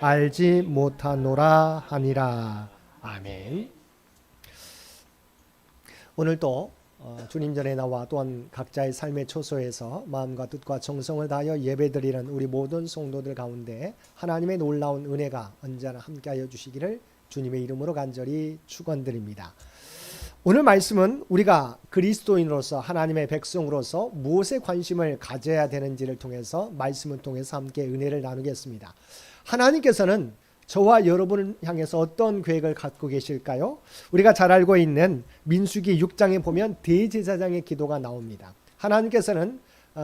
알지 못하노라 하니라. 아멘. 오늘도 주님 전에 나와 또한 각자의 삶의 초소에서 마음과 뜻과 정성을 다하여 예배드리는 우리 모든 성도들 가운데 하나님의 놀라운 은혜가 언제나 함께하여 주시기를 주님의 이름으로 간절히 축원드립니다. 오늘 말씀은 우리가 그리스도인으로서 하나님의 백성으로서 무엇에 관심을 가져야 되는지를 통해서 말씀을 통해서 함께 은혜를 나누겠습니다. 하나님께서는 저와 여러분을 향해서 어떤 계획을 갖고 계실까요? 우리가 잘 알고 있는 민수기 6장에 보면 대제사장의 기도가 나옵니다. 하나님께서는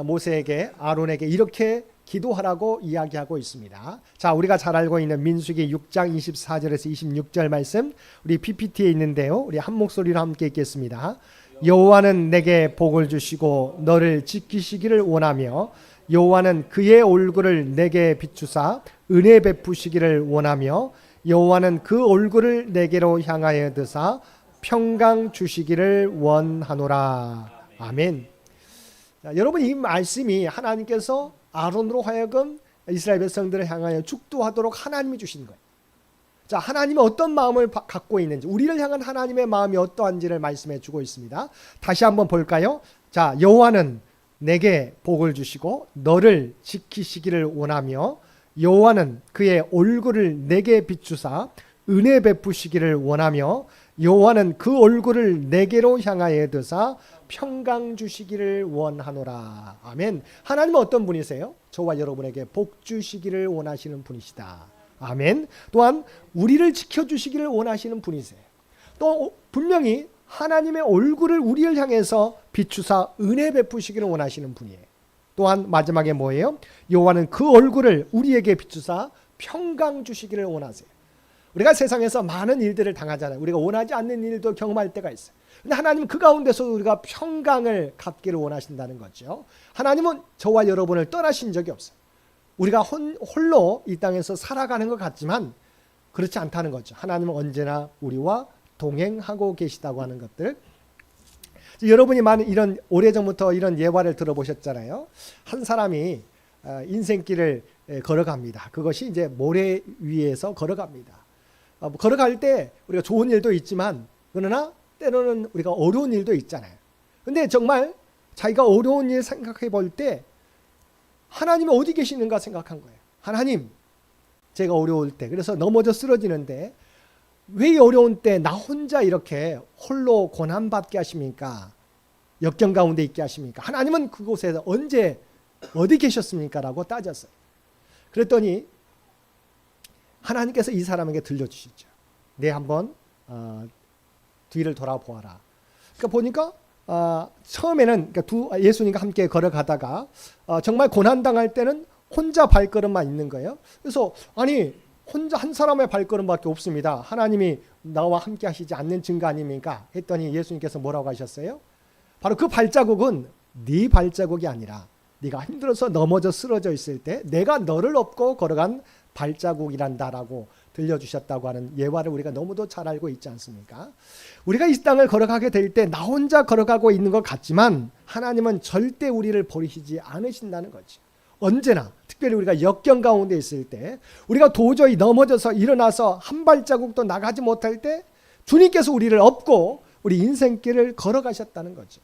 모세에게 아론에게 이렇게 기도하라고 이야기하고 있습니다. 자, 우리가 잘 알고 있는 민수기 6장 24절에서 26절 말씀 우리 PPT에 있는데요. 우리 한 목소리로 함께 읽겠습니다. 여호와는 내게 복을 주시고 너를 지키시기를 원하며 여호와는 그의 얼굴을 내게 비추사 은혜 베푸시기를 원하며 여호와는 그 얼굴을 내게로 향하여 드사 평강 주시기를 원하노라. 아멘. 자, 여러분, 이 말씀이 하나님께서 아론으로 하여금 이스라엘 백성들을 향하여 축도하도록 하나님이 주신 거예요. 자, 하나님은 어떤 마음을 갖고 있는지, 우리를 향한 하나님의 마음이 어떠한지를 말씀해 주고 있습니다. 다시 한번 볼까요? 자, 여호와는 내게 복을 주시고 너를 지키시기를 원하며 여호와는 그의 얼굴을 내게 비추사 은혜 베푸시기를 원하며 여호와는 그 얼굴을 내게로 향하여 드사 평강 주시기를 원하노라. 아멘. 하나님은 어떤 분이세요? 저와 여러분에게 복 주시기를 원하시는 분이시다. 아멘. 또한 우리를 지켜주시기를 원하시는 분이세요. 또 분명히 하나님의 얼굴을 우리를 향해서 비추사 은혜 베푸시기를 원하시는 분이에요. 또한 마지막에 뭐예요? 여호와는 그 얼굴을 우리에게 비추사 평강 주시기를 원하세요. 우리가 세상에서 많은 일들을 당하잖아요. 우리가 원하지 않는 일도 경험할 때가 있어요. 근데 하나님은 그 가운데서 우리가 평강을 갖기를 원하신다는 거죠. 하나님은 저와 여러분을 떠나신 적이 없어요. 우리가 홀로 이 땅에서 살아가는 것 같지만 그렇지 않다는 거죠. 하나님은 언제나 우리와 동행하고 계시다고 하는 것들. 여러분이 많은 이런 오래전부터 이런 예화를 들어보셨잖아요. 한 사람이 인생길을 걸어갑니다. 그것이 이제 모래 위에서 걸어갑니다. 걸어갈 때 우리가 좋은 일도 있지만 그러나 때로는 우리가 어려운 일도 있잖아요. 근데 정말 자기가 어려운 일 생각해 볼 때 하나님이 어디 계시는가 생각한 거예요. 하나님, 제가 어려울 때, 그래서 넘어져 쓰러지는데 왜 이 어려운 때 나 혼자 이렇게 홀로 고난받게 하십니까? 역경 가운데 있게 하십니까? 하나님은 그곳에서 언제 어디 계셨습니까? 라고 따졌어요. 그랬더니 하나님께서 이 사람에게 들려주시죠. 네, 한번 뒤를 돌아보아라. 그러니까 보니까 처음에는 그러니까 예수님과 함께 걸어가다가 정말 고난당할 때는 혼자 발걸음만 있는 거예요. 그래서 아니 혼자 한 사람의 발걸음밖에 없습니다. 하나님이 나와 함께 하시지 않는 증거 아닙니까? 했더니 예수님께서 뭐라고 하셨어요? 바로 그 발자국은 네 발자국이 아니라 네가 힘들어서 넘어져 쓰러져 있을 때 내가 너를 업고 걸어간 발자국이란다라고 들려주셨다고 하는 예화를 우리가 너무도 잘 알고 있지 않습니까? 우리가 이 땅을 걸어가게 될 때 나 혼자 걸어가고 있는 것 같지만 하나님은 절대 우리를 버리시지 않으신다는 거지. 언제나 특별히 우리가 역경 가운데 있을 때 우리가 도저히 넘어져서 일어나서 한 발자국도 나가지 못할 때 주님께서 우리를 업고 우리 인생길을 걸어가셨다는 거죠.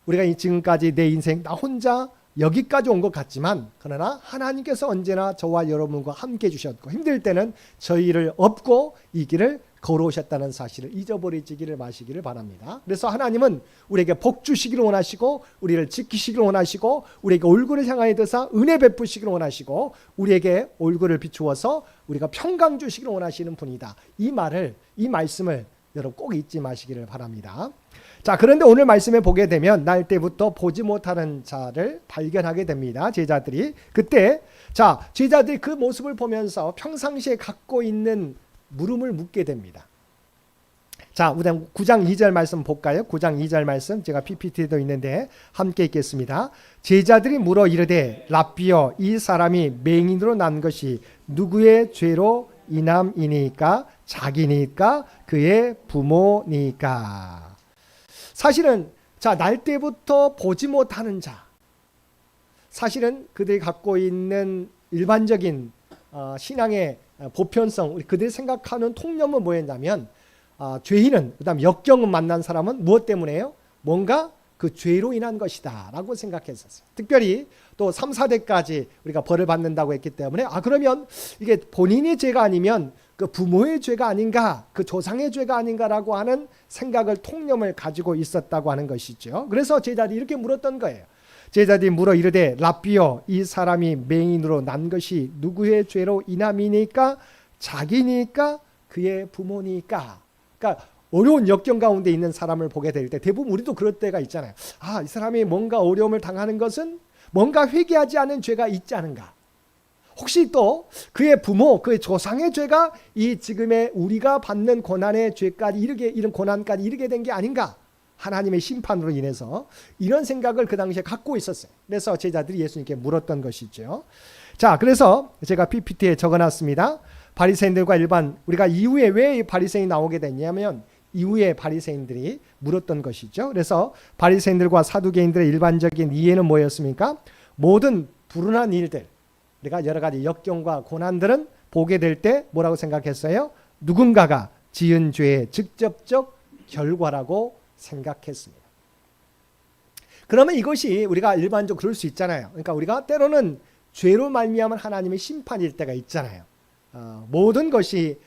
우리가 지금까지 내 인생 나 혼자 여기까지 온 것 같지만 그러나 하나님께서 언제나 저와 여러분과 함께 해주셨고 힘들 때는 저희를 업고 이 길을 걸어오셨다는 사실을 잊어버리지기를 마시기를 바랍니다. 그래서 하나님은 우리에게 복 주시기를 원하시고 우리를 지키시기를 원하시고 우리에게 얼굴을 향하여 드사 은혜 베푸시기를 원하시고 우리에게 얼굴을 비추어서 우리가 평강 주시기를 원하시는 분이다. 이 말씀을 여러분 꼭 잊지 마시기를 바랍니다. 자, 그런데 오늘 말씀에 보게 되면 날 때부터 보지 못하는 자를 발견하게 됩니다. 제자들이. 그때 자, 제자들이 그 모습을 보면서 평상시에 갖고 있는 물음을 묻게 됩니다. 자, 우리 9장 2절 말씀 볼까요? 9장 2절 말씀 제가 PPT에도 있는데 함께 읽겠습니다. 제자들이 물어 이르되 랍비여 이 사람이 맹인으로 난 것이 누구의 죄로 인함이니까 자기니까 그의 부모니까. 사실은 자, 날 때부터 보지 못하는 자, 사실은 그들이 갖고 있는 일반적인 신앙의 보편성, 우리 그들이 생각하는 통념은 뭐였냐면 죄인은, 그다음 역경을 만난 사람은 무엇 때문에요? 뭔가 그 죄로 인한 것이다 라고 생각했었어요. 특별히 또 3, 4대까지 우리가 벌을 받는다고 했기 때문에 그러면 이게 본인의 죄가 아니면 그 부모의 죄가 아닌가, 그 조상의 죄가 아닌가라고 하는 생각을, 통념을 가지고 있었다고 하는 것이죠. 그래서 제자들이 이렇게 물었던 거예요. 제자들이 물어 이르되 랍비여, 이 사람이 맹인으로 난 것이 누구의 죄로 인함이니까? 자기니까? 그의 부모니까? 그러니까 어려운 역경 가운데 있는 사람을 보게 될 때 대부분 우리도 그럴 때가 있잖아요. 이 사람이 뭔가 어려움을 당하는 것은 뭔가 회개하지 않은 죄가 있지 않은가? 혹시 또 그의 부모, 그의 조상의 죄가 이 지금의 우리가 받는 고난의 죄까지 이런 고난까지 이르게 된 게 아닌가? 하나님의 심판으로 인해서 이런 생각을 그 당시에 갖고 있었어요. 그래서 제자들이 예수님께 물었던 것이죠. 자, 그래서 제가 PPT에 적어놨습니다. 바리새인들과 일반, 우리가 이후에 왜 바리새인이 나오게 됐냐면 이후에 바리새인들이 물었던 것이죠. 그래서 바리새인들과 사두개인들의 일반적인 이해는 뭐였습니까? 모든 불운한 일들, 우리가 여러 가지 역경과 고난들은 보게 될 때 뭐라고 생각했어요? 누군가가 지은 죄의 직접적 결과라고 생각했습니다. 그러면 이것이 우리가 일반적으로 그럴 수 있잖아요. 그러니까 우리가 때로는 죄로 말미암은 하나님의 심판일 때가 있잖아요. 모든 것이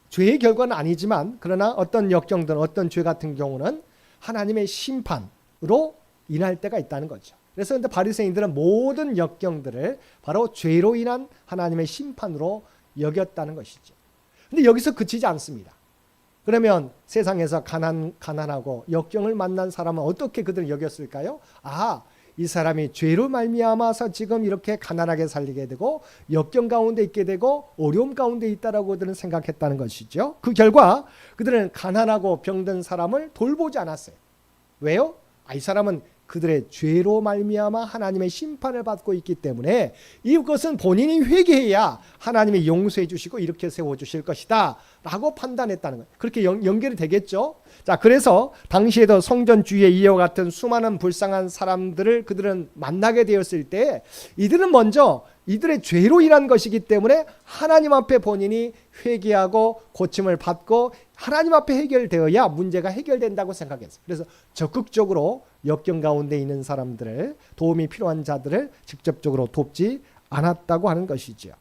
죄의 결과는 아니지만 그러나 어떤 역경들, 어떤 죄 같은 경우는 하나님의 심판으로 인할 때가 있다는 거죠. 그래서 근데 바리새인들은 모든 역경들을 바로 죄로 인한 하나님의 심판으로 여겼다는 것이죠. 근데 여기서 그치지 않습니다. 그러면 세상에서 가난하고 역경을 만난 사람은 어떻게 그들을 여겼을까요? 이 사람이 죄로 말미암아서 지금 이렇게 가난하게 살게 되고 역경 가운데 있게 되고 어려움 가운데 있다라고 그들은 생각했다는 것이죠. 그 결과 그들은 가난하고 병든 사람을 돌보지 않았어요. 왜요? 이 사람은 그들의 죄로 말미암아 하나님의 심판을 받고 있기 때문에 이것은 본인이 회개해야 하나님이 용서해 주시고 이렇게 세워주실 것이다 라고 판단했다는 거예요. 그렇게 연결이 되겠죠. 자, 그래서 당시에도 성전 주위에 이와 같은 수많은 불쌍한 사람들을 그들은 만나게 되었을 때 이들은 먼저 이들의 죄로 인한 것이기 때문에 하나님 앞에 본인이 회개하고 고침을 받고 하나님 앞에 해결되어야 문제가 해결된다고 생각했어요. 그래서 적극적으로 역경 가운데 있는 사람들을, 도움이 필요한 자들을 직접적으로 돕지 않았다고 하는 것이죠.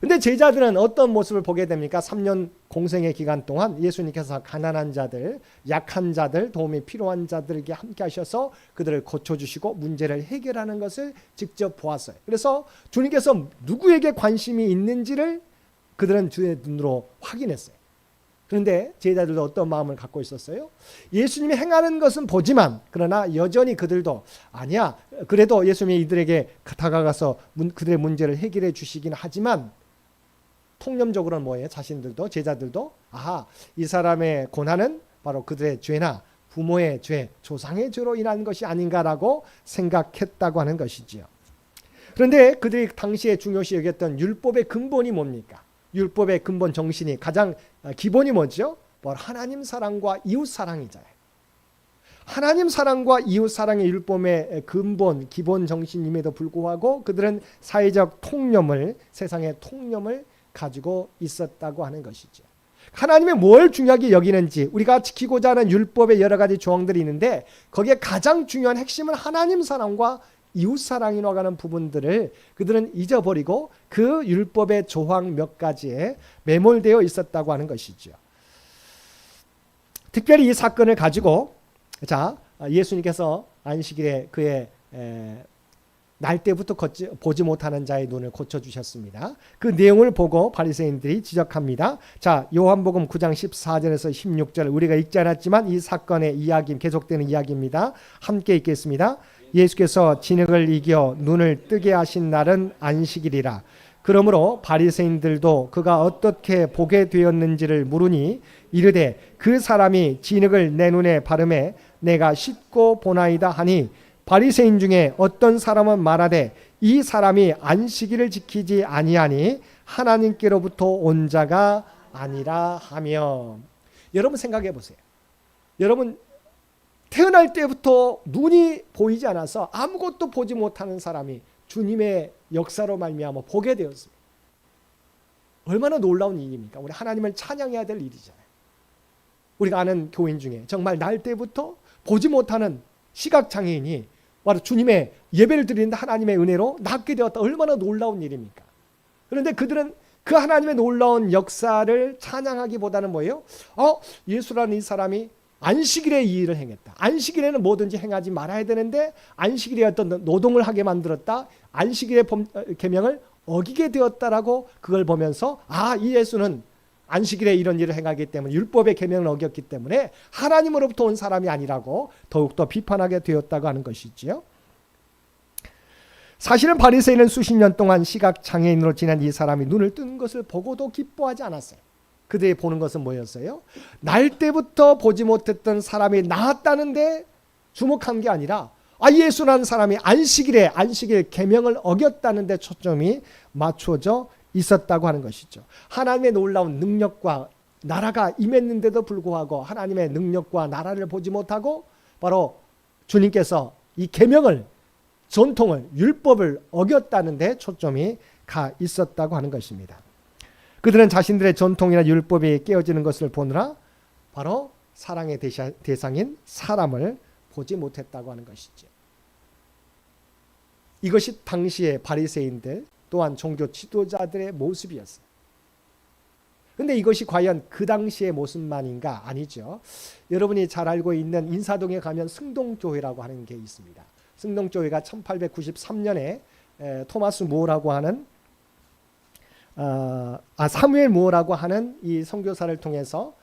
근데 제자들은 어떤 모습을 보게 됩니까? 3년 공생의 기간 동안 예수님께서 가난한 자들, 약한 자들, 도움이 필요한 자들에게 함께 하셔서 그들을 고쳐주시고 문제를 해결하는 것을 직접 보았어요. 그래서 주님께서 누구에게 관심이 있는지를 그들은 주의 눈으로 확인했어요. 그런데 제자들도 어떤 마음을 갖고 있었어요? 예수님이 행하는 것은 보지만 그러나 여전히 그들도 아니야. 그래도 예수님이 이들에게 다가가서 그들의 문제를 해결해 주시긴 하지만 통념적으로는 뭐예요? 자신들도, 제자들도 이 사람의 고난은 바로 그들의 죄나 부모의 죄, 조상의 죄로 인한 것이 아닌가라고 생각했다고 하는 것이지요. 그런데 그들이 당시에 중요시 여겼던 율법의 근본이 뭡니까? 율법의 근본 정신이 가장 기본이 뭐죠? 바로 하나님 사랑과 이웃 사랑이잖아요. 하나님 사랑과 이웃 사랑의 율법의 근본, 기본 정신임에도 불구하고 그들은 사회적 통념을, 세상의 통념을 가지고 있었다고 하는 것이죠. 하나님이 뭘 중요하게 여기는지, 우리가 지키고자 하는 율법의 여러 가지 조항들이 있는데 거기에 가장 중요한 핵심은 하나님 사랑과 이웃 사랑이라고 하는 부분들을 그들은 잊어버리고 그 율법의 조항 몇 가지에 매몰되어 있었다고 하는 것이죠. 특별히 이 사건을 가지고 예수님께서 안식일에 그의 날 때부터 보지 못하는 자의 눈을 고쳐주셨습니다. 그 내용을 보고 바리새인들이 지적합니다. 요한복음 9장 14절에서 16절 우리가 읽지 않았지만 이 사건의 이야기, 계속되는 이야기입니다. 함께 읽겠습니다. 예수께서 진흙을 이겨 눈을 뜨게 하신 날은 안식일이라. 그러므로 바리새인들도 그가 어떻게 보게 되었는지를 물으니 이르되 그 사람이 진흙을 내 눈에 바르매 내가 씻고 보나이다 하니 바리새인 중에 어떤 사람은 말하되 이 사람이 안식일을 지키지 아니하니 하나님께로부터 온 자가 아니라 하며. 여러분 생각해 보세요. 여러분 태어날 때부터 눈이 보이지 않아서 아무것도 보지 못하는 사람이 주님의 역사로 말미암아 보게 되었습니다. 얼마나 놀라운 일입니까? 우리 하나님을 찬양해야 될 일이잖아요. 우리가 아는 교인 중에 정말 날 때부터 보지 못하는 시각장애인이 바로 주님의 예배를 드리는데 하나님의 은혜로 낫게 되었다. 얼마나 놀라운 일입니까? 그런데 그들은 그 하나님의 놀라운 역사를 찬양하기보다는 뭐예요? 예수라는 이 사람이 안식일에 이 일을 행했다. 안식일에는 뭐든지 행하지 말아야 되는데 안식일에 어떤 노동을 하게 만들었다. 안식일의 계명을 어기게 되었다라고 그걸 보면서 이 예수는 안식일에 이런 일을 행하기 때문에 율법의 계명을 어겼기 때문에 하나님으로부터 온 사람이 아니라고 더욱더 비판하게 되었다고 하는 것이지요. 사실은 바리새인은 수십 년 동안 시각장애인으로 지낸 이 사람이 눈을 뜬 것을 보고도 기뻐하지 않았어요. 그들이 보는 것은 뭐였어요? 날 때부터 보지 못했던 사람이 나았다는데 주목한 게 아니라 예수라는 사람이 안식일 계명을 어겼다는 데 초점이 맞춰져 있었다고 하는 것이죠. 하나님의 놀라운 능력과 나라가 임했는데도 불구하고 하나님의 능력과 나라를 보지 못하고 바로 주님께서 이 계명을, 전통을, 율법을 어겼다는 데 초점이 가 있었다고 하는 것입니다. 그들은 자신들의 전통이나 율법이 깨어지는 것을 보느라 바로 사랑의 대상인 사람을 보지 못했다고 하는 것이죠. 이것이 당시의 바리새인들 또한 종교 지도자들의 모습이었어요. 그런데 이것이 과연 그 당시의 모습만인가? 아니죠. 여러분이 잘 알고 있는 인사동에 가면 승동교회라고 하는 게 있습니다. 승동교회가 1893년에 토마스 무어라고 하는 사무엘 무어라고 하는 이 선교사를 통해서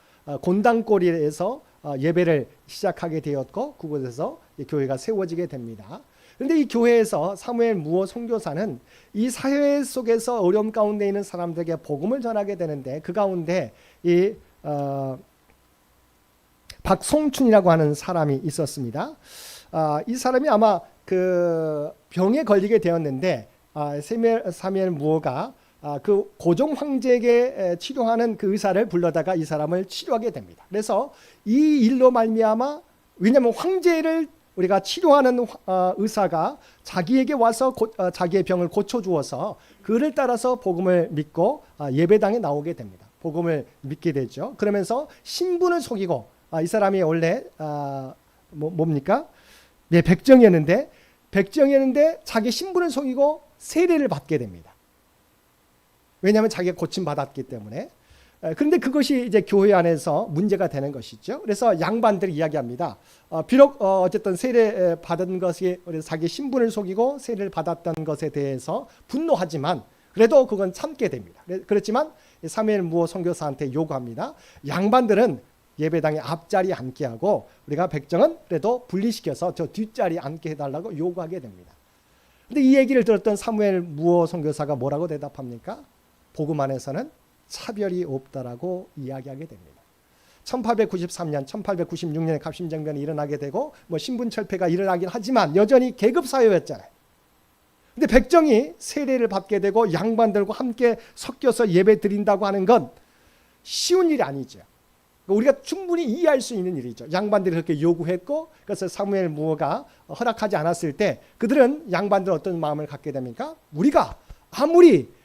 곤당골에서 예배를 시작하게 되었고 그곳에서 교회가 세워지게 됩니다. 그런데 이 교회에서 사무엘 무어 선교사는 이 사회 속에서 어려움 가운데 있는 사람들에게 복음을 전하게 되는데 그 가운데 이 박송춘이라고 하는 사람이 있었습니다. 이 사람이 아마 그 병에 걸리게 되었는데 사무엘 무어가 그 고종 황제에게 치료하는 그 의사를 불러다가 이 사람을 치료하게 됩니다. 그래서 이 일로 말미암아 왜냐하면 황제를 우리가 치료하는 의사가 자기에게 와서 자기의 병을 고쳐주어서 그를 따라서 복음을 믿고 예배당에 나오게 됩니다. 복음을 믿게 되죠. 그러면서 신분을 속이고 이 사람이 원래 뭡니까? 네, 백정이었는데 자기 신분을 속이고 세례를 받게 됩니다. 왜냐하면 자기가 고침받았기 때문에. 그런데 그것이 이제 교회 안에서 문제가 되는 것이죠. 그래서 양반들이 이야기합니다. 비록 어쨌든 세례 받은 것이 자기 신분을 속이고 세례를 받았던 것에 대해서 분노하지만 그래도 그건 참게 됩니다. 그렇지만 사무엘 무어 선교사한테 요구합니다. 양반들은 예배당의 앞자리에 앉게 하고 우리가 백정은 그래도 분리시켜서 저 뒷자리에 앉게 해달라고 요구하게 됩니다. 그런데 이 얘기를 들었던 사무엘 무어 선교사가 뭐라고 대답합니까? 복음 안에서는 차별이 없다라고 이야기하게 됩니다. 1893년, 1896년에 갑신정변이 일어나게 되고 신분철폐가 일어나긴 하지만 여전히 계급사회였잖아요. 근데 백정이 세례를 받게 되고 양반들과 함께 섞여서 예배 드린다고 하는 건 쉬운 일이 아니죠. 우리가 충분히 이해할 수 있는 일이죠. 양반들이 그렇게 요구했고 그래서 사무엘 무어가 허락하지 않았을 때 그들은 양반들 어떤 마음을 갖게 됩니까? 우리가 아무리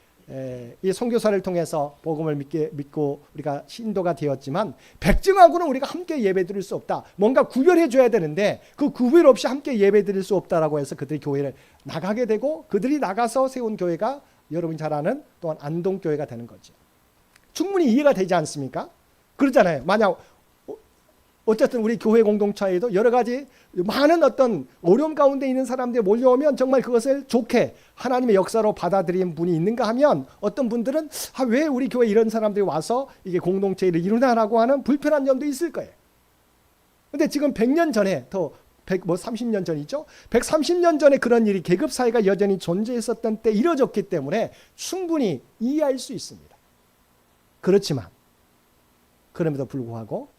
이 선교사를 통해서 복음을 믿고 우리가 신도가 되었지만 백정하고는 우리가 함께 예배드릴 수 없다. 뭔가 구별해 줘야 되는데 그 구별 없이 함께 예배드릴 수 없다라고 해서 그들이 교회를 나가게 되고 그들이 나가서 세운 교회가 여러분이 잘 아는 또한 안동교회가 되는 거죠. 충분히 이해가 되지 않습니까? 그러잖아요. 만약 어쨌든 우리 교회 공동체에도 여러 가지 많은 어떤 어려움 가운데 있는 사람들이 몰려오면 정말 그것을 좋게 하나님의 역사로 받아들인 분이 있는가 하면 어떤 분들은 왜 우리 교회 이런 사람들이 와서 이게 공동체를 이루나라고 하는 불편한 점도 있을 거예요. 그런데 지금 100년 전에 더 30년 전이죠. 130년 전에 그런 일이 계급사회가 여전히 존재했었던 때 이루어졌기 때문에 충분히 이해할 수 있습니다. 그렇지만 그럼에도 불구하고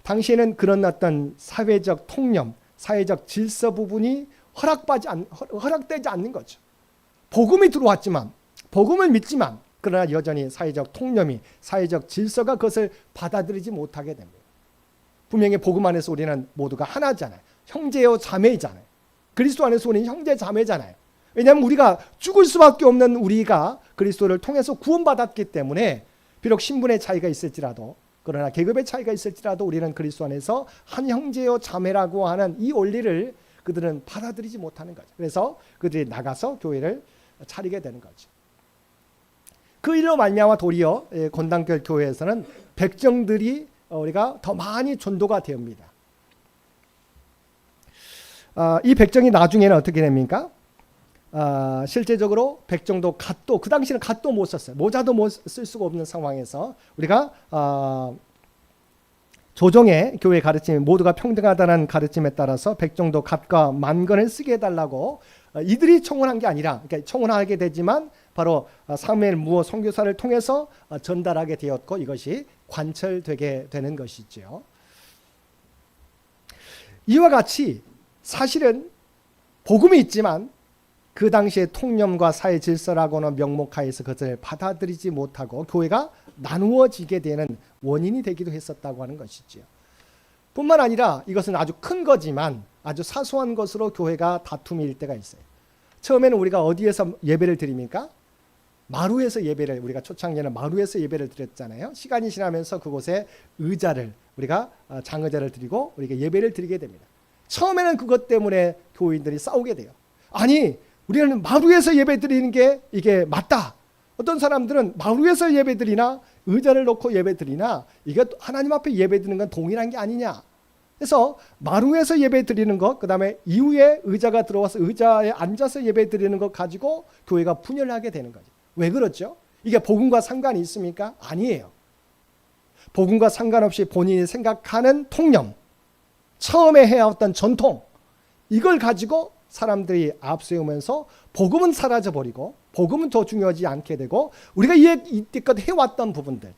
당시에는 그런 어떤 사회적 통념, 사회적 질서 부분이 허락되지 않는 거죠. 복음이 들어왔지만, 복음을 믿지만, 그러나 여전히 사회적 통념이, 사회적 질서가 그것을 받아들이지 못하게 됩니다. 분명히 복음 안에서 우리는 모두가 하나잖아요. 형제요 자매이잖아요. 그리스도 안에서 우리는 형제 자매잖아요. 왜냐하면 우리가 죽을 수밖에 없는 우리가 그리스도를 통해서 구원받았기 때문에 비록 신분의 차이가 있을지라도, 그러나 계급의 차이가 있을지라도 우리는 그리스도 안에서 한 형제요 자매라고 하는 이 원리를 그들은 받아들이지 못하는 거죠. 그래서 그들이 나가서 교회를 차리게 되는 거죠. 그 일로 말미암아 도리어 건당교회 교회에서는 백정들이 우리가 더 많이 전도가 됩니다. 이 백정이 나중에는 어떻게 됩니까? 실제적으로 백정도 갓도, 그 당시는 갓도 못 썼어요. 모자도 못 쓸 수가 없는 상황에서 우리가 조정의 교회 가르침, 모두가 평등하다는 가르침에 따라서 백정도 갓과 만건을 쓰게 해달라고 이들이 청원한 게 아니라, 그러니까 청원하게 되지만 바로 사무엘 무호 선교사를 통해서 전달하게 되었고 이것이 관철되게 되는 것이죠. 이와 같이 사실은 복음이 있지만 그 당시의 통념과 사회 질서라고는 명목하에서 그것을 받아들이지 못하고 교회가 나누어지게 되는 원인이 되기도 했었다고 하는 것이지요. 뿐만 아니라 이것은 아주 큰 거지만 아주 사소한 것으로 교회가 다툼이 일 때가 있어요. 처음에는 우리가 어디에서 예배를 드립니까? 마루에서 예배를, 우리가 초창기에는 마루에서 예배를 드렸잖아요. 시간이 지나면서 그곳에 의자를, 우리가 장의자를 드리고 우리가 예배를 드리게 됩니다. 처음에는 그것 때문에 교인들이 싸우게 돼요. 아니, 우리는 마루에서 예배 드리는 게 이게 맞다. 어떤 사람들은 마루에서 예배 드리나 의자를 놓고 예배 드리나 이게 하나님 앞에 예배 드리는 건 동일한 게 아니냐. 그래서 마루에서 예배 드리는 것, 그 다음에 이후에 의자가 들어와서 의자에 앉아서 예배 드리는 것 가지고 교회가 분열하게 되는 거죠. 왜 그렇죠? 이게 복음과 상관이 있습니까? 아니에요. 복음과 상관없이 본인이 생각하는 통념, 처음에 해왔던 전통, 이걸 가지고 사람들이 앞세우면서 복음은 사라져버리고 복음은 더 중요하지 않게 되고 우리가 이때껏 해왔던 부분들,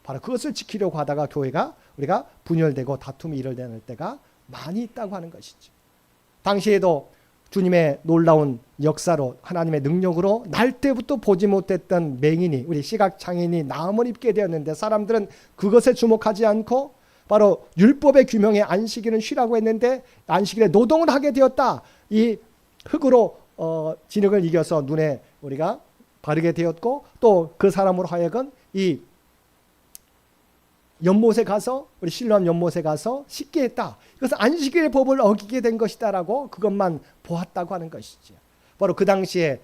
바로 그것을 지키려고 하다가 교회가 우리가 분열되고 다툼이 일어날 때가 많이 있다고 하는 것이죠. 당시에도 주님의 놀라운 역사로 하나님의 능력으로 날 때부터 보지 못했던 맹인이, 우리 시각장애인이 나음을 입게 되었는데 사람들은 그것에 주목하지 않고 바로 율법의 규명에 안식일은 쉬라고 했는데 안식일에 노동을 하게 되었다. 이 흙으로 진흙을 이겨서 눈에 우리가 바르게 되었고 또 그 사람으로 하여금 이 연못에 가서, 우리 실로암 연못에 가서 씻게 했다. 이것은 안식일의 법을 어기게 된 것이다라고 그것만 보았다고 하는 것이죠. 바로 그 당시에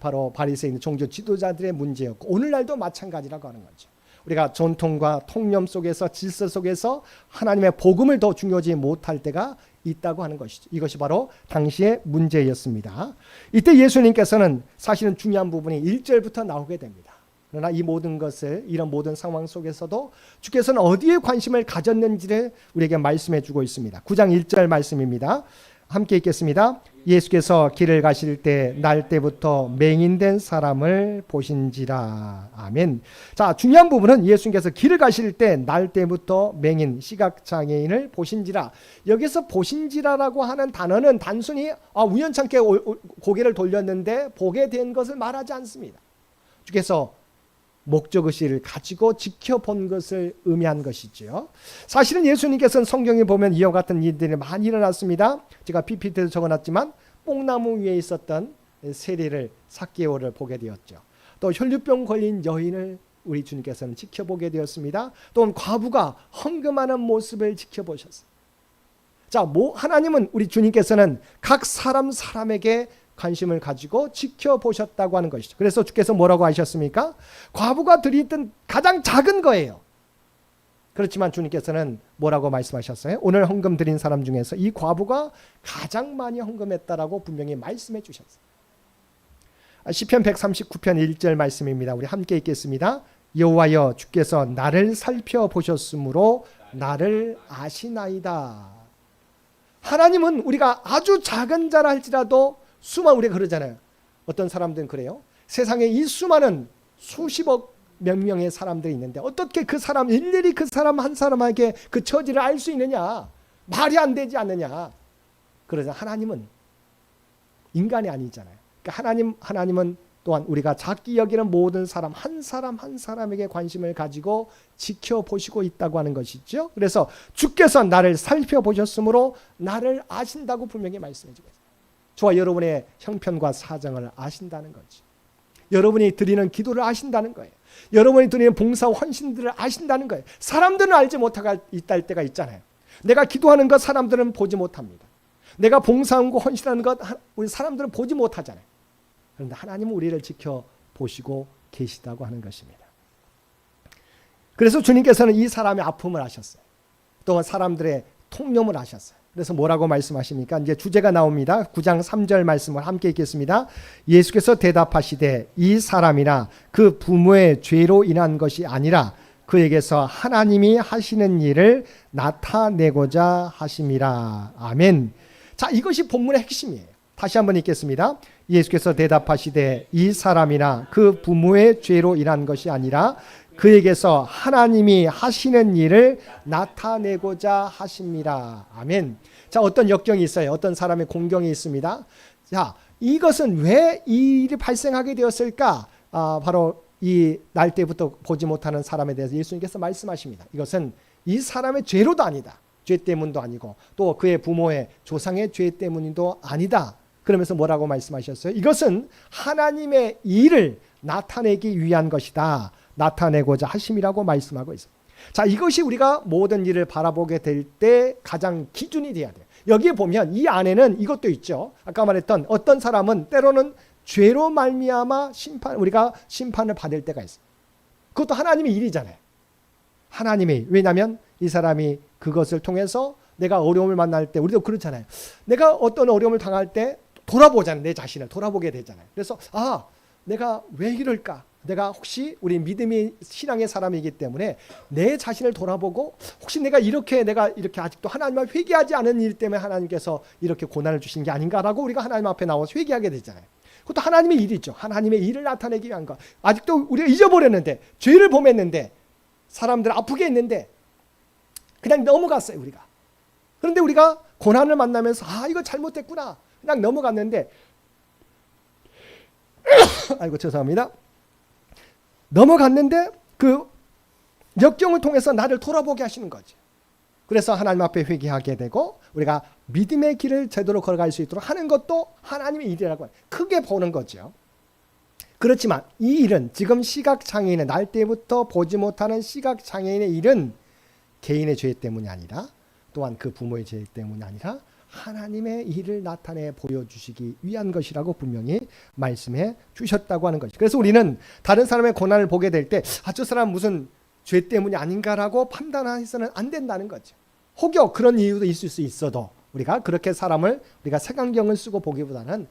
바로 바리새인 종교 지도자들의 문제였고 오늘날도 마찬가지라고 하는 거죠. 우리가 전통과 통념 속에서 질서 속에서 하나님의 복음을 더 중요하지 못할 때가 있다고 하는 것이죠. 이것이 바로 당시의 문제였습니다. 이때 예수님께서는 사실은 중요한 부분이 1절부터 나오게 됩니다. 그러나 이 모든 것을, 이런 모든 상황 속에서도 주께서는 어디에 관심을 가졌는지를 우리에게 말씀해 주고 있습니다. 9장 1절 말씀입니다. 함께 읽겠습니다. 예수께서 길을 가실 때 날 때부터 맹인된 사람을 보신지라. 아멘. 자, 중요한 부분은 예수님께서 길을 가실 때 날 때부터 맹인, 시각장애인을 보신지라. 여기서 보신지라라고 하는 단어는 단순히 우연찮게 고개를 돌렸는데 보게 된 것을 말하지 않습니다. 주께서 목적의식을 가지고 지켜본 것을 의미한 것이죠. 사실은 예수님께서는 성경에 보면 이와 같은 일들이 많이 일어났습니다. 제가 PPT에도 적어놨지만 뽕나무 위에 있었던 세리를 삭개오를 보게 되었죠. 또 혈류병 걸린 여인을 우리 주님께서는 지켜보게 되었습니다. 또 과부가 헌금하는 모습을 지켜보셨어요. 자, 하나님은, 우리 주님께서는 각 사람에게 관심을 가지고 지켜보셨다고 하는 것이죠. 그래서 주께서 뭐라고 하셨습니까? 과부가 드렸던 가장 작은 거예요. 그렇지만 주님께서는 뭐라고 말씀하셨어요? 오늘 헌금 드린 사람 중에서 이 과부가 가장 많이 헌금했다라고 분명히 말씀해 주셨어요. 시편 139편 1절 말씀입니다. 우리 함께 읽겠습니다. 여호와여, 주께서 나를 살펴보셨으므로 나를 아시나이다. 하나님은 우리가 아주 작은 자라 할지라도 우리가 그러잖아요. 어떤 사람들은 그래요. 세상에 이 수많은 수십억 몇 명의 사람들이 있는데 어떻게 그 사람, 일일이 그 사람 한 사람에게 그 처지를 알 수 있느냐. 말이 안 되지 않느냐. 그러자 하나님은 인간이 아니잖아요. 그러니까 하나님은 또한 우리가 작게 여기는 모든 사람 한 사람에게 관심을 가지고 지켜보시고 있다고 하는 것이죠. 그래서 주께서 나를 살펴보셨으므로 나를 아신다고 분명히 말씀해 주고 있습니다. 저와 여러분의 형편과 사정을 아신다는 거지. 여러분이 드리는 기도를 아신다는 거예요. 여러분이 드리는 봉사와 헌신들을 아신다는 거예요. 사람들은 알지 못할 때가 있잖아요. 내가 기도하는 것 사람들은 보지 못합니다. 내가 봉사하고 헌신하는 것 우리 사람들은 보지 못하잖아요. 그런데 하나님은 우리를 지켜보시고 계시다고 하는 것입니다. 그래서 주님께서는 이 사람의 아픔을 아셨어요. 또 사람들의 통념을 아셨어요. 그래서 뭐라고 말씀하십니까? 이제 주제가 나옵니다. 9장 3절 말씀을 함께 읽겠습니다. 예수께서 대답하시되 이 사람이나 그 부모의 죄로 인한 것이 아니라 그에게서 하나님이 하시는 일을 나타내고자 하심이라. 아멘. 자, 이것이 본문의 핵심이에요. 다시 한번 읽겠습니다. 예수께서 대답하시되 이 사람이나 그 부모의 죄로 인한 것이 아니라 그에게서 하나님이 하시는 일을 나타내고자 하십니다. 아멘. 자, 어떤 역경이 있어요. 어떤 사람의 공경이 있습니다. 자, 이것은 왜 이 일이 발생하게 되었을까? 바로 이 날 때부터 보지 못하는 사람에 대해서 예수님께서 말씀하십니다. 이것은 이 사람의 죄로도 아니다. 죄 때문도 아니고 또 그의 부모의 조상의 죄 때문도 아니다. 그러면서 뭐라고 말씀하셨어요? 이것은 하나님의 일을 나타내기 위한 것이다. 나타내고자 하심이라고 말씀하고 있습니다. 자, 이것이 우리가 모든 일을 바라보게 될 때 가장 기준이 돼야 돼요. 여기에 보면 이 안에는 이것도 있죠. 아까 말했던 어떤 사람은 때로는 죄로 말미암아 우리가 심판을 받을 때가 있어요. 그것도 하나님의 일이잖아요. 하나님이, 왜냐하면 이 사람이 그것을 통해서 내가 어려움을 만날 때 우리도 그렇잖아요. 내가 어떤 어려움을 당할 때 돌아보잖아요. 내 자신을 돌아보게 되잖아요. 그래서 내가 왜 이럴까? 내가 혹시 우리 믿음이 신앙의 사람이기 때문에 내 자신을 돌아보고 혹시 내가 이렇게 아직도 하나님을 회개하지 않은 일 때문에 하나님께서 이렇게 고난을 주신 게 아닌가라고 우리가 하나님 앞에 나와서 회개하게 되잖아요. 그것도 하나님의 일이죠. 하나님의 일을 나타내기 위한 것. 아직도 우리가 잊어버렸는데, 죄를 범했는데, 사람들 아프게 했는데 그냥 넘어갔어요, 우리가. 그런데 우리가 고난을 만나면서 이거 잘못됐구나 그냥 넘어갔는데 아이고 죄송합니다. 넘어갔는데 그 역경을 통해서 나를 돌아보게 하시는 거죠. 그래서 하나님 앞에 회개하게 되고 우리가 믿음의 길을 제대로 걸어갈 수 있도록 하는 것도 하나님의 일이라고 크게 보는 거죠. 그렇지만 이 일은 지금 시각장애인의 날 때부터 보지 못하는 시각장애인의 일은 개인의 죄 때문이 아니라 또한 그 부모의 죄 때문이 아니라 하나님의 일을 나타내 보여주시기 위한 것이라고 분명히 말씀해 주셨다고 하는 것이죠. 그래서 우리는 다른 사람의 고난을 보게 될 때 저 사람 무슨 죄 때문이 아닌가라고 판단해서는 안 된다는 거죠. 혹여 그런 이유도 있을 수 있어도 우리가 그렇게 사람을 우리가 색안경을 쓰고 보기보다는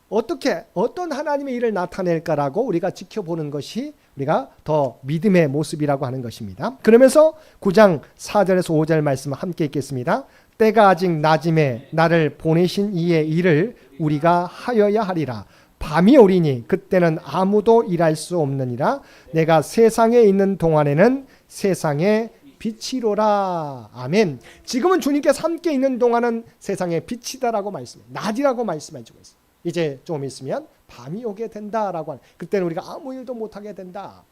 어떤 하나님의 일을 나타낼까라고 우리가 지켜보는 것이 우리가 더 믿음의 모습이라고 하는 것입니다. 그러면서 9장 4절에서 5절 말씀을 함께 읽겠습니다. 때가 아직 낮음에 나를 보내신 이의 일을 우리가 하여야 하리라. 밤이 오리니 그때는 아무도 일할 수 없느니라. 내가 세상에 있는 동안에는 세상의 빛이로라. 아멘. 지금은 주님께서 함께 있는 동안은 세상의 빛이다라고 말씀해요. 낮이라고 말씀해 주고 있어요. 이제 좀 있으면 밤이 오게 된다라고 하는, 그때는 우리가 아무 일도 못하게 된다.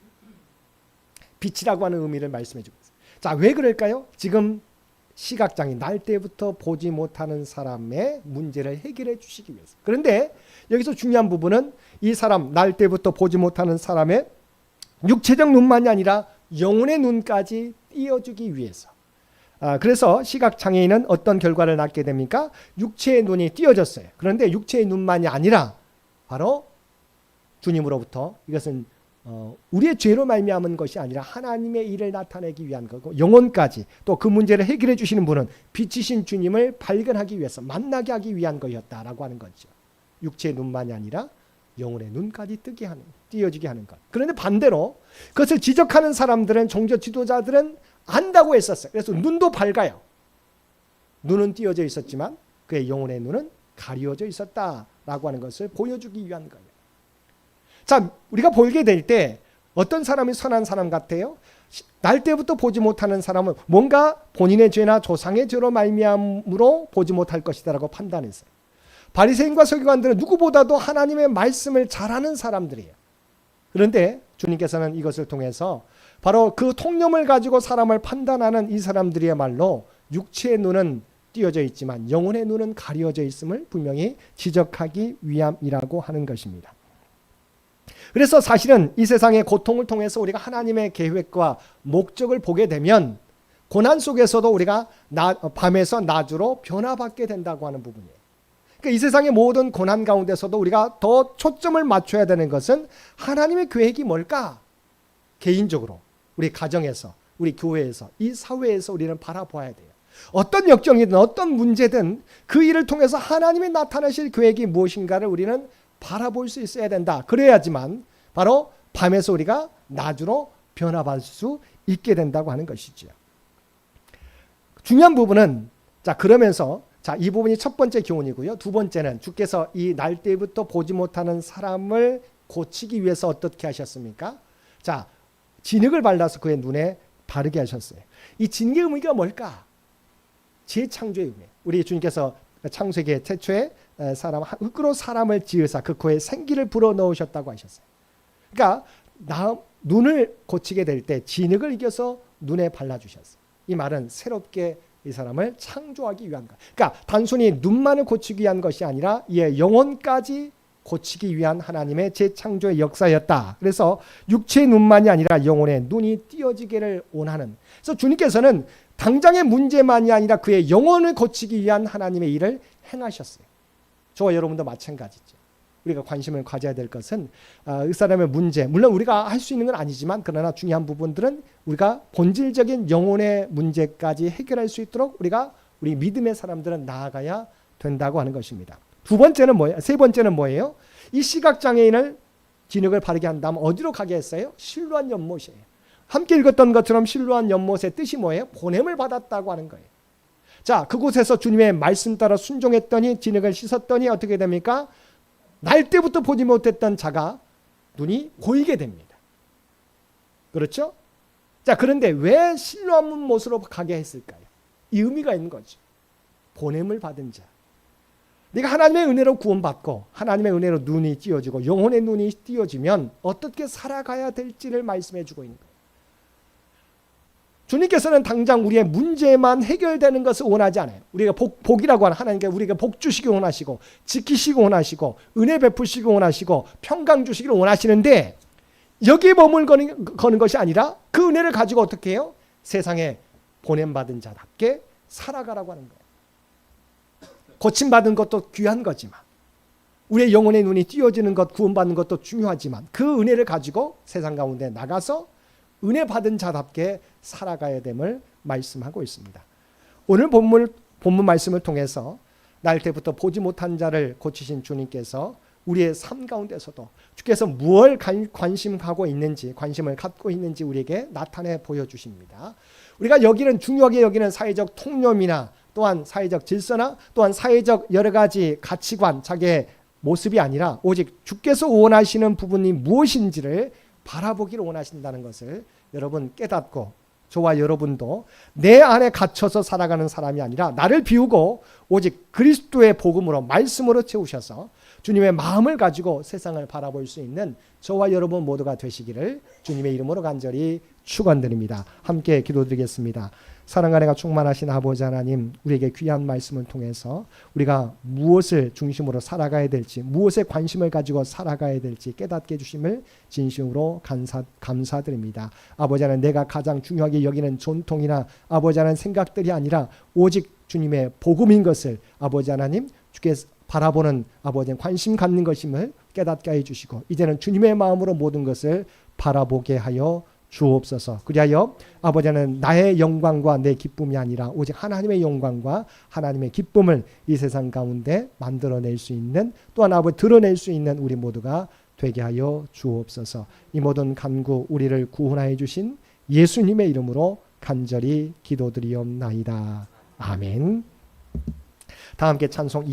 빛이라고 하는 의미를 말씀해 주고 있어요. 자, 왜 그럴까요? 지금 시각장애인 날 때부터 보지 못하는 사람의 문제를 해결해 주시기 위해서. 그런데 여기서 중요한 부분은 이 사람 날 때부터 보지 못하는 사람의 육체적 눈만이 아니라 영혼의 눈까지 띄어주기 위해서. 그래서 시각장애인은 어떤 결과를 낳게 됩니까? 육체의 눈이 띄어졌어요. 그런데 육체의 눈만이 아니라 바로 주님으로부터 이것은 우리의 죄로 말미암은 것이 아니라 하나님의 일을 나타내기 위한 거고, 영혼까지 또 그 문제를 해결해 주시는 분은 빛이신 주님을 발견하기 위해서 만나게 하기 위한 것이었다라고 하는 거죠. 육체의 눈만이 아니라 영혼의 눈까지 띄어지게 하는 것. 그런데 반대로 그것을 지적하는 사람들은, 종교 지도자들은 안다고 했었어요. 그래서 눈도 밝아요. 눈은 띄어져 있었지만 그의 영혼의 눈은 가리워져 있었다라고 하는 것을 보여주기 위한 거예요. 자, 우리가 보게 될 때 어떤 사람이 선한 사람 같아요? 날 때부터 보지 못하는 사람은 뭔가 본인의 죄나 조상의 죄로 말미암으로 보지 못할 것이다라고 판단했어요. 바리새인과 서기관들은 누구보다도 하나님의 말씀을 잘하는 사람들이에요. 그런데 주님께서는 이것을 통해서 바로 그 통념을 가지고 사람을 판단하는 이 사람들이야말로 육체의 눈은 띄어져 있지만 영혼의 눈은 가려져 있음을 분명히 지적하기 위함이라고 하는 것입니다. 그래서 사실은 이 세상의 고통을 통해서 우리가 하나님의 계획과 목적을 보게 되면 고난 속에서도 우리가 밤에서 낮으로 변화받게 된다고 하는 부분이에요. 그러니까 이 세상의 모든 고난 가운데서도 우리가 더 초점을 맞춰야 되는 것은 하나님의 계획이 뭘까? 개인적으로, 우리 가정에서, 우리 교회에서, 이 사회에서 우리는 바라봐야 돼요. 어떤 역경이든 어떤 문제든 그 일을 통해서 하나님이 나타나실 계획이 무엇인가를 우리는 바라볼 수 있어야 된다. 그래야지만 바로 밤에서 우리가 낮으로 변화받을 수 있게 된다고 하는 것이죠. 중요한 부분은 그러면서 이 부분이 첫 번째 교훈이고요. 두 번째는 주께서 이 날 때부터 보지 못하는 사람을 고치기 위해서 어떻게 하셨습니까? 진흙을 발라서 그의 눈에 바르게 하셨어요. 이 진흙의 의미가 뭘까? 재창조의 의미. 우리 주님께서 창세기 최초의 흙으로 사람을 지으사 그 코에 생기를 불어넣으셨다고 하셨어요. 그러니까 눈을 고치게 될 때 진흙을 이겨서 눈에 발라주셨어요. 이 말은 새롭게 이 사람을 창조하기 위한 것. 그러니까 단순히 눈만을 고치기 위한 것이 아니라 이의 영혼까지 고치기 위한 하나님의 재창조의 역사였다. 그래서 육체의 눈만이 아니라 영혼의 눈이 띄어지기를 원하는. 그래서 주님께서는 당장의 문제만이 아니라 그의 영혼을 고치기 위한 하나님의 일을 행하셨어요. 저와 여러분도 마찬가지죠. 우리가 관심을 가져야 될 것은 이 사람의 문제, 물론 우리가 할 수 있는 건 아니지만 그러나 중요한 부분들은 우리가 본질적인 영혼의 문제까지 해결할 수 있도록 우리 믿음의 사람들은 나아가야 된다고 하는 것입니다. 두 번째는 뭐예요? 세 번째는 뭐예요? 이 시각장애인을 진흙을 바르게 한 다음 어디로 가게 했어요? 실로암 연못이에요. 함께 읽었던 것처럼 실로암 연못의 뜻이 뭐예요? 보냄을 받았다고 하는 거예요. 그곳에서 주님의 말씀 따라 순종했더니 진흙을 씻었더니 어떻게 됩니까? 날 때부터 보지 못했던 자가 눈이 보이게 됩니다. 그렇죠? 그런데 왜 실로암 못으로 가게 했을까요? 이 의미가 있는 거죠. 보냄을 받은 자. 네가 하나님의 은혜로 구원받고 하나님의 은혜로 눈이 띄어지고 영혼의 눈이 띄어지면 어떻게 살아가야 될지를 말씀해 주고 있는 거예요. 주님께서는 당장 우리의 문제만 해결되는 것을 원하지 않아요. 우리가 복이라고 하는 하나님께 우리가 복 주시기 원하시고 지키시기 원하시고 은혜 베푸시기 원하시고 평강 주시기를 원하시는데 여기에 몸을 거는 것이 아니라 그 은혜를 가지고 어떻게 해요? 세상에 보냄받은 자답게 살아가라고 하는 거예요. 고침받은 것도 귀한 거지만 우리의 영혼의 눈이 띄어지는 것, 구원받는 것도 중요하지만 그 은혜를 가지고 세상 가운데 나가서 은혜 받은 자답게 살아가야 됨을 말씀하고 있습니다. 오늘 본문 말씀을 통해서 날 때부터 보지 못한 자를 고치신 주님께서 우리의 삶 가운데서도 주께서 무엇을 관심을 갖고 있는지 우리에게 나타내 보여주십니다. 우리가 중요하게 여기는 사회적 통념이나 또한 사회적 질서나 또한 사회적 여러 가지 가치관, 자기의 모습이 아니라 오직 주께서 원하시는 부분이 무엇인지를 바라보기를 원하신다는 것을 여러분 깨닫고 저와 여러분도 내 안에 갇혀서 살아가는 사람이 아니라 나를 비우고 오직 그리스도의 복음으로 말씀으로 채우셔서 주님의 마음을 가지고 세상을 바라볼 수 있는 저와 여러분 모두가 되시기를 주님의 이름으로 간절히 축원드립니다. 함께 기도드리겠습니다. 사랑과 은혜가 충만하신 아버지 하나님, 우리에게 귀한 말씀을 통해서 우리가 무엇을 중심으로 살아가야 될지, 무엇에 관심을 가지고 살아가야 될지 깨닫게 해주심을 진심으로 감사드립니다. 아버지 하나님, 내가 가장 중요하게 여기는 전통이나 아버지 하나님 생각들이 아니라 오직 주님의 복음인 것을 아버지 하나님 주께서 바라보는 아버지 관심 갖는 것임을 깨닫게 해주시고 이제는 주님의 마음으로 모든 것을 바라보게 하여 주옵소서. 그리하여 아버지는 나의 영광과 내 기쁨이 아니라 오직 하나님의 영광과 하나님의 기쁨을 이 세상 가운데 만들어낼 수 있는 또한 아버지 드러낼 수 있는 우리 모두가 되게 하여 주옵소서. 이 모든 간구 우리를 구원하여 주신 예수님의 이름으로 간절히 기도드리옵나이다. 아멘. 다 함께 찬송